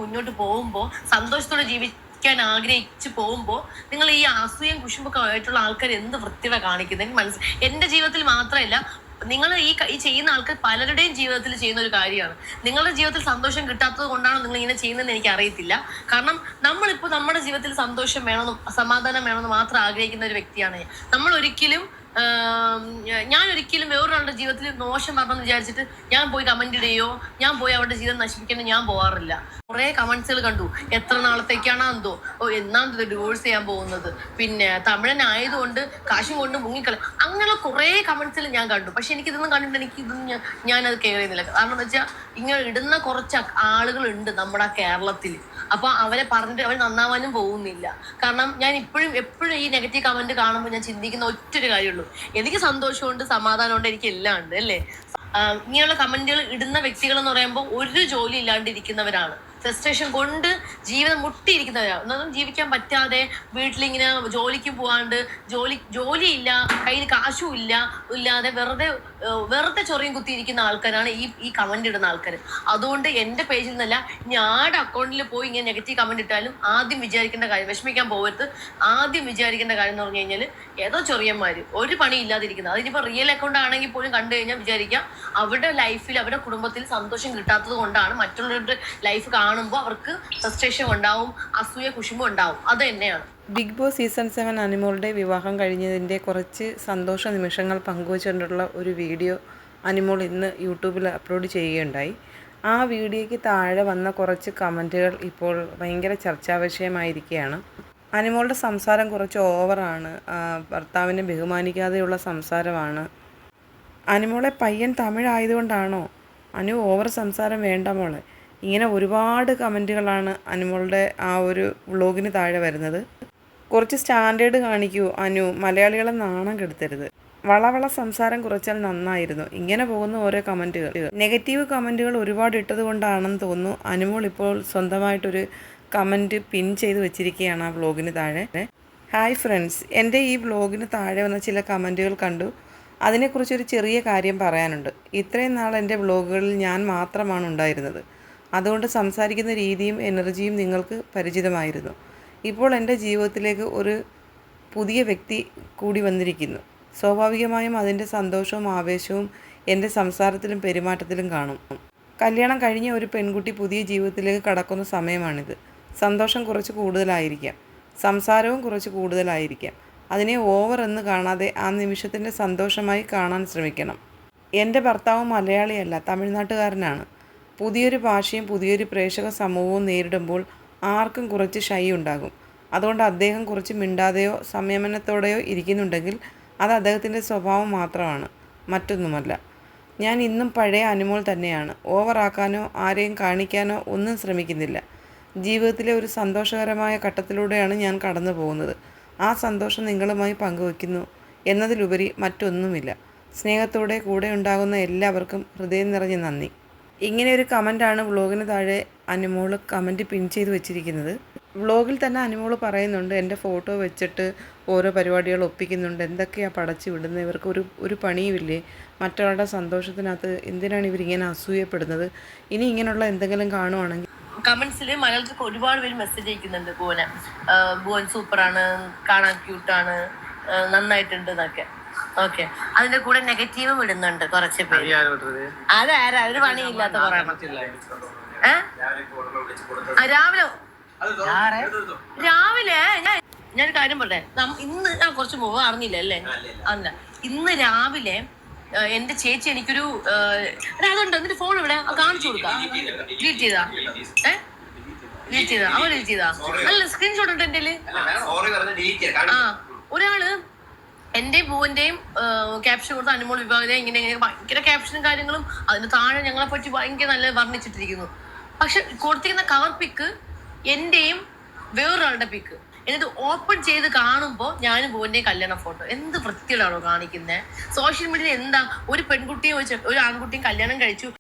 മുന്നോട്ട് പോകുമ്പോൾ സന്തോഷത്തോടെ ജീവിക്കാൻ ആഗ്രഹിച്ച് പോകുമ്പോൾ നിങ്ങൾ ഈ അസൂയം കുശുമ്പൊക്കെ ആയിട്ടുള്ള ആൾക്കാർ എന്ത് വൃത്തിവ കാണിക്കുന്നത് എനിക്ക് മനസ്സിലായി. എൻ്റെ ജീവിതത്തിൽ മാത്രമല്ല, നിങ്ങൾ ഈ ചെയ്യുന്ന ആൾക്കാർ പലരുടെയും ജീവിതത്തിൽ ചെയ്യുന്ന ഒരു കാര്യമാണ്. നിങ്ങളുടെ ജീവിതത്തിൽ സന്തോഷം കിട്ടാത്തത് കൊണ്ടാണോ നിങ്ങൾ ഇങ്ങനെ ചെയ്യുന്നതെന്ന് എനിക്ക് അറിയത്തില്ല. കാരണം നമ്മളിപ്പോൾ നമ്മുടെ ജീവിതത്തിൽ സന്തോഷം വേണമെന്നും സമാധാനം വേണമെന്ന് മാത്രം ആഗ്രഹിക്കുന്ന ഒരു വ്യക്തിയാണ് നമ്മൾ. ഒരിക്കലും ഞാൻ ഒരിക്കലും വേറൊരാളുടെ ജീവിതത്തിൽ മോശം വരണമെന്ന് വിചാരിച്ചിട്ട് ഞാൻ പോയി കമന്റ് ഇടുകയോ ഞാൻ പോയി അവരുടെ ജീവിതം നശിപ്പിക്കാനോ ഞാൻ പോകാറില്ല. കുറെ കമന്റ്സുകൾ കണ്ടു, എത്ര നാളത്തേക്കാണോ എന്തോ, എന്നാന്തോ ഡിവോഴ്സ് ചെയ്യാൻ പോകുന്നത്, പിന്നെ തമിഴനായതുകൊണ്ട് കാശും കൊണ്ട് മുങ്ങിക്കള, അങ്ങനെ കുറെ കമന്റ്സിൽ ഞാൻ കണ്ടു. പക്ഷെ എനിക്കിതൊന്നും കണ്ടിട്ട് ഞാനത് കെയർ ചെയ്യുന്നില്ല. കാരണം എന്താ വെച്ചാൽ ഇങ്ങനെ ഇടുന്ന കുറച്ച് ആളുകളുണ്ട് നമ്മുടെ കേരളത്തിൽ. അപ്പൊ അവരെ പറഞ്ഞിട്ട് അവർ നന്നാവാനും പോകുന്നില്ല. കാരണം ഞാൻ എപ്പോഴും ഈ നെഗറ്റീവ് കമന്റ് കാണുമ്പോൾ ഞാൻ ചിന്തിക്കുന്ന ഒറ്റൊരു കാര്യമുള്ളൂ, എനിക്ക് സന്തോഷമുണ്ട്, സമാധാനമുണ്ട്, എനിക്ക് എല്ലാം ഉണ്ട് അല്ലേ. ഇങ്ങനെയുള്ള കമന്റുകൾ ഇടുന്ന വ്യക്തികൾ എന്ന് പറയുമ്പോൾ ഒരു ജോലി ഇല്ലാണ്ടിരിക്കുന്നവരാണ്. ഫ്രസ്ട്രേഷൻ കൊണ്ട് ജീവിതം മുട്ടിയിരിക്കുന്നവരാണ്. ഒന്നും ജീവിക്കാൻ പറ്റാതെ വീട്ടിലിങ്ങനെ ജോലിക്ക് പോകാണ്ട് ജോലിയില്ല, കയ്യിൽ കാശും ഇല്ലാതെ വെറുതെ ചൊറിയും കുത്തിയിരിക്കുന്ന ആൾക്കാരാണ് ഈ കമന്റ് ഇടുന്ന ആൾക്കാർ. അതുകൊണ്ട് എൻ്റെ പേജിൽ നിന്നല്ല, ഞാടെ അക്കൗണ്ടിൽ പോയി ഇങ്ങനെ നെഗറ്റീവ് കമന്റ് ഇട്ടാലും ആദ്യം വിചാരിക്കേണ്ട കാര്യം, വിഷമിക്കാൻ പോകരുത്. ആദ്യം വിചാരിക്കേണ്ട കാര്യം എന്ന് പറഞ്ഞു കഴിഞ്ഞാൽ ഏതോ ചൊറിയന്മാർ ഒരു പണി ഇല്ലാതിരിക്കുന്നത്. അതിനിപ്പോൾ റിയൽ അക്കൗണ്ട് ആണെങ്കിൽ പോലും കണ്ടു കഴിഞ്ഞാൽ വിചാരിക്കാം അവരുടെ ലൈഫിൽ അവരുടെ കുടുംബത്തിൽ സന്തോഷം കിട്ടാത്തത് കൊണ്ടാണ് മറ്റുള്ളവരുടെ ലൈഫ് കാണുമ്പോൾ അവർക്ക് ഫ്രസ്ട്രേഷൻ ഉണ്ടാവും, അസൂയ കുശുമ്പം ഉണ്ടാവും. അത് തന്നെയാണ്. ബിഗ് ബോസ് സീസൺ 7 അനിമോളുടെ വിവാഹം കഴിഞ്ഞതിൻ്റെ കുറച്ച് സന്തോഷ നിമിഷങ്ങൾ പങ്കുവച്ചുകൊണ്ടുള്ള ഒരു വീഡിയോ അനിമോൾ ഇന്ന് യൂട്യൂബിൽ അപ്ലോഡ് ചെയ്യുകയുണ്ടായി. ആ വീഡിയോയ്ക്ക് താഴെ വന്ന കുറച്ച് കമൻറ്റുകൾ ഇപ്പോൾ ഭയങ്കര ചർച്ചാ വിഷയമായിരിക്കുകയാണ്. അനിമോളുടെ സംസാരം കുറച്ച് ഓവറാണ്, ഭർത്താവിനെ ബഹുമാനിക്കാതെയുള്ള സംസാരമാണ്. അനിമോളെ പയ്യൻ തമിഴായതുകൊണ്ടാണോ അനു ഓവർ സംസാരം വേണ്ട മോളെ? ഇങ്ങനെ ഒരുപാട് കമൻറ്റുകളാണ് അനിമോളുടെ ആ ഒരു വ്ളോഗിന് താഴെ വരുന്നത്. കുറച്ച് സ്റ്റാൻഡേർഡ് കാണിക്കൂ അനു, മലയാളികളെ നാണം കെടുത്തരുത്, വളവള സംസാരം കുറച്ചാൽ നന്നായിരുന്നു. ഇങ്ങനെ പോകുന്ന ഓരോ കമൻറ്റുകൾ, നെഗറ്റീവ് കമൻറ്റുകൾ ഒരുപാട് ഇട്ടത് കൊണ്ടാണെന്ന് തോന്നുന്നു അനുമോൾ ഇപ്പോൾ സ്വന്തമായിട്ടൊരു കമൻറ്റ് പിൻ ചെയ്ത് വെച്ചിരിക്കുകയാണ് ആ വ്ളോഗിന് താഴെ. ഹായ് ഫ്രണ്ട്സ്, എൻ്റെ ഈ വ്ളോഗിന് താഴെ വന്ന ചില കമൻറ്റുകൾ കണ്ടു. അതിനെക്കുറിച്ചൊരു ചെറിയ കാര്യം പറയാനുണ്ട്. ഇത്രയും നാൾ എൻ്റെ വ്ളോഗുകളിൽ ഞാൻ മാത്രമാണ് ഉണ്ടായിരുന്നത്. അതുകൊണ്ട് സംസാരിക്കുന്ന രീതിയും എനർജിയും നിങ്ങൾക്ക് പരിചിതമായിരുന്നു. ഇപ്പോൾ എൻ്റെ ജീവിതത്തിലേക്ക് ഒരു പുതിയ വ്യക്തി കൂടി വന്നിരിക്കുന്നു. സ്വാഭാവികമായും അതിൻ്റെ സന്തോഷവും ആവേശവും എൻ്റെ സംസാരത്തിലും പെരുമാറ്റത്തിലും കാണും. കല്യാണം കഴിഞ്ഞ ഒരു പെൺകുട്ടി പുതിയ ജീവിതത്തിലേക്ക് കടക്കുന്ന സമയമാണിത്. സന്തോഷം കുറച്ച് കൂടുതലായിരിക്കാം, സംസാരവും കുറച്ച് കൂടുതലായിരിക്കാം. അതിനെ ഓവർ എന്ന് കാണാതെ ആ നിമിഷത്തിൻ്റെ സന്തോഷമായി കാണാൻ ശ്രമിക്കണം. എൻ്റെ ഭർത്താവ് മലയാളിയല്ല, തമിഴ്നാട്ടുകാരനാണ്. പുതിയൊരു ഭാഷയും പുതിയൊരു പ്രേക്ഷക സമൂഹവും നേരിടുമ്പോൾ ആർക്കും കുറച്ച് ഷൈ ഉണ്ടാകും. അതുകൊണ്ട് അദ്ദേഹം കുറച്ച് മിണ്ടാതെയോ സംയമനത്തോടെയോ ഇരിക്കുന്നുണ്ടെങ്കിൽ അത് അദ്ദേഹത്തിൻ്റെ സ്വഭാവം മാത്രമാണ്, മറ്റൊന്നുമല്ല. ഞാൻ ഇന്നും പഴയ അനിമോൾ തന്നെയാണ്. ഓവറാക്കാനോ ആരെയും കാണിക്കാനോ ഒന്നും ശ്രമിക്കുന്നില്ല. ജീവിതത്തിലെ ഒരു സന്തോഷകരമായ ഘട്ടത്തിലൂടെയാണ് ഞാൻ കടന്നു പോകുന്നത്. ആ സന്തോഷം നിങ്ങളുമായി പങ്കുവയ്ക്കുന്നു എന്നതിലുപരി മറ്റൊന്നുമില്ല. സ്നേഹത്തോടെ കൂടെ ഉണ്ടാകുന്ന എല്ലാവർക്കും ഹൃദയം നിറഞ്ഞ നന്ദി. ഇങ്ങനെ ഒരു കമൻറ്റാണ് വ്ളോഗിന് താഴെ അനിമോൾ കമൻറ്റ് പിൻ ചെയ്ത് വെച്ചിരിക്കുന്നത്. വ്ളോഗിൽ തന്നെ അനിമോൾ പറയുന്നുണ്ട്, എൻ്റെ ഫോട്ടോ വെച്ചിട്ട് ഓരോ പരിപാടികൾ ഒപ്പിക്കുന്നുണ്ട്, എന്തൊക്കെയാണ് പടച്ചു വിടുന്നത്, ഇവർക്ക് ഒരു പണിയുമില്ലേ, മറ്റൊരാളുടെ സന്തോഷത്തിനകത്ത് എന്തിനാണ് ഇവരിങ്ങനെ അസൂയപ്പെടുന്നത്, ഇനി ഇങ്ങനെയുള്ള എന്തെങ്കിലും കാണുവാണെങ്കിൽ. കമന്റ്സിൽ മലയാളത്തിൽ ഒരുപാട് പേര് മെസ്സേജ് അയക്കുന്നുണ്ട്, ഭുവൻ സൂപ്പറാണ്, കാണാൻ ക്യൂട്ടാണ്, നന്നായിട്ടുണ്ട് എന്നൊക്കെ. ഓക്കെ, അതിന്റെ കൂടെ നെഗറ്റീവും ഇടുന്നുണ്ട് കുറച്ച് പേര്. അതാരാ ഒരു പണിയില്ലാത്ത പറയണം. രാവിലെ ഞാനൊരു കാര്യം പറയട്ടെ, ഇന്ന് ഞാൻ കുറച്ച് മുഖം അറിഞ്ഞില്ല അല്ലേ, അല്ല ഇന്ന് രാവിലെ എന്റെ ചേച്ചി എനിക്കൊരു അതുണ്ട്, എന്നിട്ട് ഫോൺ ഇവിടെ കാണിച്ചു കൊടുക്കാം. ഡിലീറ്റ് ചെയ്താ ഡിലീറ്റ് ചെയ്താ അവൻ ഡിലീറ്റ് ചെയ്താ അല്ല, സ്ക്രീൻഷോട്ട് ഉണ്ട് എന്റെ. ഒരാള് എന്റെയും ഭൂവന്റെയും ക്യാപ്ഷൻ കൊടുത്ത അനിമോൾ വിഭാഗത്തെ ഇങ്ങനെ ഭയങ്കര ക്യാപ്ഷനും കാര്യങ്ങളും അതിന് താഴെ ഞങ്ങളെ പറ്റി ഭയങ്കര നല്ല വർണ്ണിച്ചിട്ടിരിക്കുന്നു. പക്ഷെ കൊടുത്തിരിക്കുന്ന കവർ പിക്ക് എന്റെയും വേറൊരാളുടെ പിക്ക്, എന്നിട്ട് ഓപ്പൺ ചെയ്ത് കാണുമ്പോൾ ഞാനും ഭുവന്റെയും കല്യാണ ഫോട്ടോ. എന്ത് വൃത്തിയിലാണോ കാണിക്കുന്നത്? സോഷ്യൽ മീഡിയയിൽ എന്താ ഒരു പെൺകുട്ടിയും ഒരു ആൺകുട്ടിയും കല്യാണം കഴിച്ചു